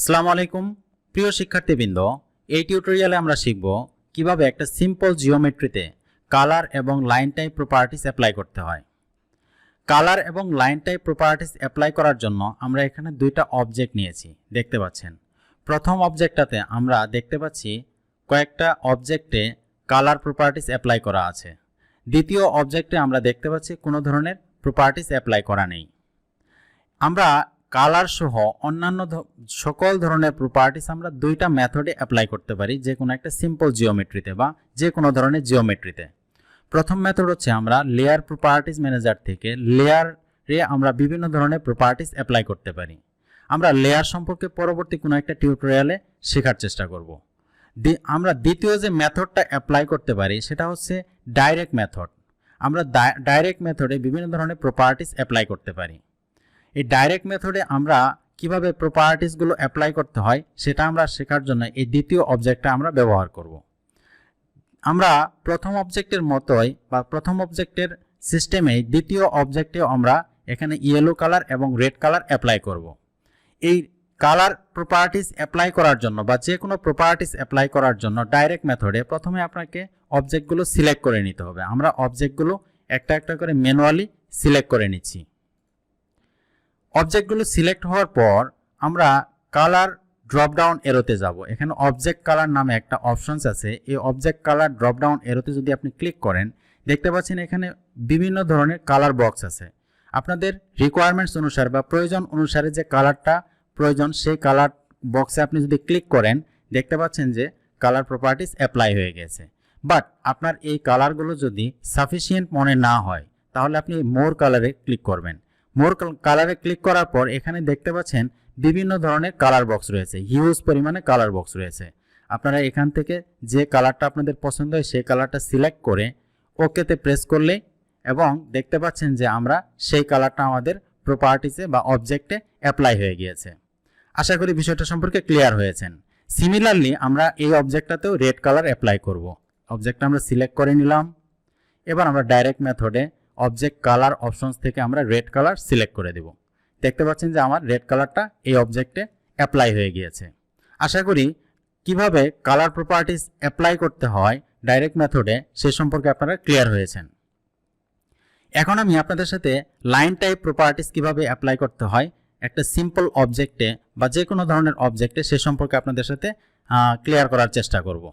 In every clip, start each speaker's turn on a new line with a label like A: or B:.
A: আসসালামু আলাইকুম প্রিয় শিক্ষার্থীবৃন্দ, এই টিউটোরিয়ালে আমরা শিখব কিভাবে একটা সিম্পল জিওমেট্রিতে কালার এবং লাইন টাইপ প্রপার্টিজ অ্যাপ্লাই করতে হয়। কালার এবং লাইন টাইপ প্রপার্টিজ অ্যাপ্লাই করার জন্য আমরা এখানে দুইটা অবজেক্ট নিয়েছি, দেখতে পাচ্ছেন। প্রথম অবজেক্টটাতে আমরা দেখতে পাচ্ছি কয়েকটা অবজেক্টে কালার প্রপার্টিজ অ্যাপ্লাই করা আছে। দ্বিতীয় অবজেক্টে আমরা দেখতে পাচ্ছি কোনো ধরনের প্রপার্টিজ অ্যাপ্লাই করা নেই। আমরা কালার সহ অন্যান্য সকল ধরনের প্রপার্টিজ আমরা দুইটা মেথডে অ্যাপ্লাই করতে পারি, যে কোনো একটা সিম্পল জিওমেট্রিতে বা যে কোনো ধরনের জিওমেট্রিতে। প্রথম মেথড হচ্ছে আমরা লেয়ার প্রপার্টিজ ম্যানেজার থেকে লেয়ারে আমরা বিভিন্ন ধরনের প্রপার্টিজ অ্যাপ্লাই করতে পারি। আমরা লেয়ার সম্পর্কে পরবর্তী কোনো একটা টিউটোরিয়ালে শেখার চেষ্টা করব। আমরা দ্বিতীয় যে মেথডটা অ্যাপ্লাই করতে পারি সেটা হচ্ছে ডাইরেক্ট মেথড। আমরা ডাইরেক্ট মেথডে বিভিন্ন ধরনের প্রপার্টিজ অ্যাপ্লাই করতে পারি। এই ডাইরেক্ট মেথডে আমরা কিভাবে প্রপার্টিজগুলো অ্যাপ্লাই করতে হয় সেটা আমরা শেখার জন্য এই দ্বিতীয় অবজেক্টটা আমরা ব্যবহার করব। আমরা প্রথম অবজেক্টের মতোই বা প্রথম অবজেক্টের সিস্টেমে দ্বিতীয় অবজেক্টেও আমরা এখানে ইয়েলো কালার এবং রেড কালার অ্যাপ্লাই করব। এই কালার প্রপার্টিজ অ্যাপ্লাই করার জন্য বা যে কোনো প্রপার্টিজ অ্যাপ্লাই করার জন্য ডাইরেক্ট মেথডে প্রথমে আপনাকে অবজেক্টগুলো সিলেক্ট করে নিতে হবে। আমরা অবজেক্টগুলো একটা একটা করে ম্যানুয়ালি সিলেক্ট করে নিচ্ছি। অবজেক্টগুলো সিলেক্ট হওয়ার পর আমরা কালার ড্রপ ডাউন এরোতে যাব। এখানে অবজেক্ট কালার নামে একটা অপশনস আছে। এই অবজেক্ট কালার ড্রপ ডাউন এরোতে যদি আপনি ক্লিক করেন, দেখতে পাচ্ছেন এখানে বিভিন্ন ধরনের কালার বক্স আছে। আপনাদের রিকোয়ারমেন্টস অনুসারে বা প্রয়োজন অনুসারে যে কালারটা প্রয়োজন সেই কালার বক্সে আপনি যদি ক্লিক করেন, দেখতে পাচ্ছেন যে কালার প্রপার্টিজ অ্যাপ্লাই হয়ে গেছে। বাট আপনার এই কালারগুলো যদি সাফিসিয়েন্ট মনে না হয় তাহলে আপনি মোর কালারে ক্লিক করবেন। মোর কালারে ক্লিক করার পর এখানে দেখতে পাচ্ছেন বিভিন্ন ধরনের কালার বক্স রয়েছে, হিউজ পরিমাণে কালার বক্স রয়েছে। আপনারা এখান থেকে যে কালারটা আপনাদের পছন্দ হয় সেই কালারটা সিলেক্ট করে ওকেতে প্রেস করলে এবং দেখতে পাচ্ছেন যে আমরা সেই কালারটা আমাদের প্রপার্টিসে বা অবজেক্টে অ্যাপ্লাই হয়ে গিয়েছে। আশা করি বিষয়টা সম্পর্কে ক্লিয়ার হয়েছেন। সিমিলারলি আমরা এই অবজেক্টটাতেও রেড কালার অ্যাপ্লাই করব। অবজেক্টটা আমরা সিলেক্ট করে নিলাম। এবার আমরা ডাইরেক্ট মেথডে অবজেক্ট কালার অপশনস থেকে আমরা রেড কালার সিলেক্ট করে দেব। দেখতে পাচ্ছেন যে আমার রেড কালারটা এই অবজেক্টে অ্যাপ্লাই হয়ে গিয়েছে। আশা করি কিভাবে কালার প্রপার্টিজ অ্যাপ্লাই করতে হয় ডাইরেক্ট মেথডে সে সম্পর্কে আপনারা ক্লিয়ার হয়েছেন। এখন আমি আপনাদের সাথে লাইন টাইপ প্রপার্টিজ কিভাবে অ্যাপ্লাই করতে হয় একটা সিম্পল অবজেক্টে বা যে কোনো ধরনের অবজেক্টে সে সম্পর্কে আপনাদের সাথে ক্লিয়ার করার চেষ্টা করব।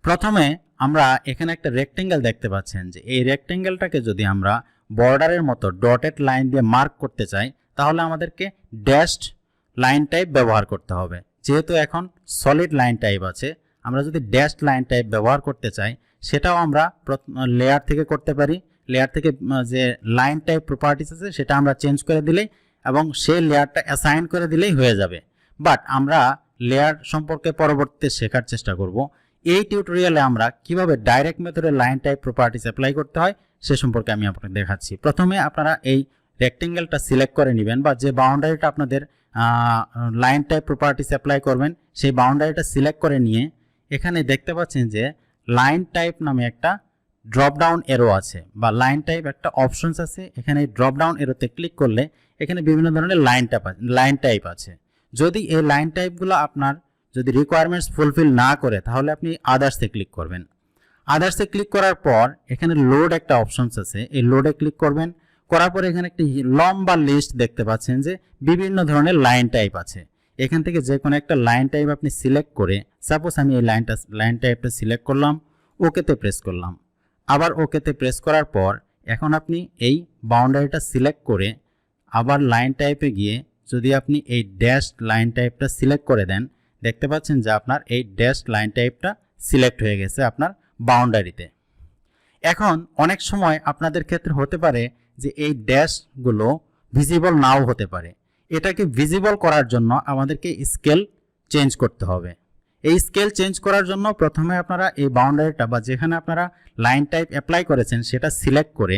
A: প্রথমে আমরা এখানে একটা রেক্টেঙ্গেল দেখতে পাচ্ছেন যে এই রেক্টেঙ্গেলটাকে যদি আমরা বর্ডারের মতো ডটেড লাইন দিয়ে মার্ক করতে চাই তাহলে আমাদেরকে ড্যাশড লাইন টাইপ ব্যবহার করতে হবে। যেহেতু এখন সলিড লাইন টাইপ আছে, আমরা যদি ড্যাশড লাইন টাইপ ব্যবহার করতে চাই সেটাও আমরা লেয়ার থেকে করতে পারি। লেয়ার থেকে যে লাইন টাইপ প্রপার্টিস আছে সেটা আমরা চেঞ্জ করে দিলেই এবং সেই লেয়ারটা অ্যাসাইন করে দিলেই হয়ে যাবে। বাট আমরা লেয়ার সম্পর্কে পরবর্তীতে শেখার চেষ্টা করব। এই টিউটোরিয়ালে আমরা কিভাবে ডাইরেক্ট মেথডে লাইন টাইপ প্রপার্টিজ অ্যাপ্লাই করতে হয় সে সম্পর্কে আমি আপনাকে দেখাচ্ছি। প্রথমে আপনারা এই রেক্টেঙ্গেলটা সিলেক্ট করে নেবেন বা যে বাউন্ডারিটা আপনাদের লাইন টাইপ প্রপার্টিজ অ্যাপ্লাই করবেন সেই বাউন্ডারিটা সিলেক্ট করে নিয়ে এখানে দেখতে পাচ্ছেন যে লাইন টাইপ নামে একটা ড্রপ ডাউন এরো আছে বা লাইন টাইপ একটা অপশনস আছে। এখানে ড্রপ ডাউন এরোতে ক্লিক করলে এখানে বিভিন্ন ধরনের লাইন টাইপ আছে। যদি এই লাইন টাইপগুলো আপনার যদি রিকোয়ারমেন্টস ফুলফিল না করে তাহলে আপনি আদার্সে ক্লিক করবেন। আদার্সে ক্লিক করার পর এখানে লোড একটা অপশনস আছে, এই লোডে ক্লিক করবেন। করার পর এখানে একটি লম্বা লিস্ট দেখতে পাচ্ছেন যে বিভিন্ন ধরনের লাইন টাইপ আছে। এখান থেকে যে কোনো একটা লাইন টাইপ আপনি সিলেক্ট করে, সাপোজ আমি এই লাইন টাইপটা সিলেক্ট করলাম, ওকেতে প্রেস করলাম। আবার ওকেতে প্রেস করার পর এখন আপনি এই বাউন্ডারিটা সিলেক্ট করে আবার লাইন টাইপে গিয়ে যদি আপনি এই ড্যাশ লাইন টাইপটা সিলেক্ট করে দেন, দেখতে পাচ্ছেন যে আপনার এই ড্যাশ লাইন টাইপটা সিলেক্ট হয়ে গেছে আপনার বাউন্ডারিতে। এখন অনেক সময় আপনাদের ক্ষেত্রে হতে পারে যে এই ড্যাশগুলো ভিজিবল নাও হতে পারে। এটাকে ভিজিবল করার জন্য আমাদেরকে স্কেল চেঞ্জ করতে হবে। এই স্কেল চেঞ্জ করার জন্য প্রথমে আপনারা এই বাউন্ডারিটা বা যেখানে আপনারা লাইন টাইপ অ্যাপ্লাই করেছেন সেটা সিলেক্ট করে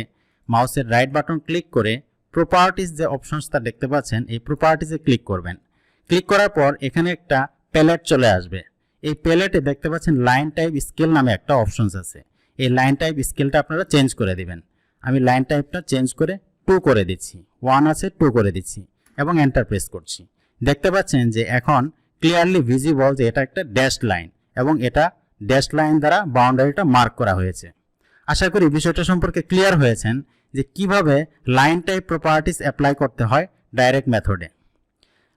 A: মাউসের রাইট বাটন ক্লিক করে প্রপার্টিজ যে অপশনসটা দেখতে পাচ্ছেন এই প্রপার্টিজে ক্লিক করবেন। ক্লিক করার পর এখানে একটা প্যালেট চলে আসবে। এই প্যালেটে দেখতে পাচ্ছেন লাইন টাইপ স্কেল নামে একটা অপশনস আছে। এই লাইন টাইপ স্কেলটা আপনারা চেঞ্জ করে দিবেন। আমি লাইন টাইপটা চেঞ্জ করে 2 করে দিচ্ছি, 1 আছে 2 করে দিচ্ছি এবং এন্টার প্রেস করছি। দেখতে পাচ্ছেন যে এখন ক্লিয়ারলি ভিজিবল যে এটা একটা ড্যাশ লাইন এবং এটা ড্যাশ লাইন দ্বারা বাউন্ডারিটা মার্ক করা হয়েছে। আশা করি বিষয়টা সম্পর্কে ক্লিয়ার হয়েছেন যে কিভাবে লাইন টাইপ প্রপার্টিস অ্যাপ্লাই করতে হয় ডাইরেক্ট মেথডে।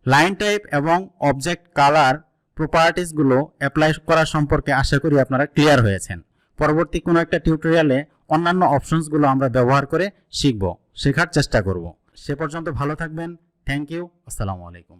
A: লাইন টাইপ এবং অবজেক্ট কালার প্রপার্টিসগুলো অ্যাপ্লাই করা সম্পর্কে আশা করি আপনারা ক্লিয়ার হয়েছেন। পরবর্তী কোনো একটা টিউটোরিয়ালে অন্যান্য অপশনসগুলো আমরা ব্যবহার করে শেখার চেষ্টা করব। সে পর্যন্ত ভালো থাকবেন। Thank you. আসসালামু আলাইকুম।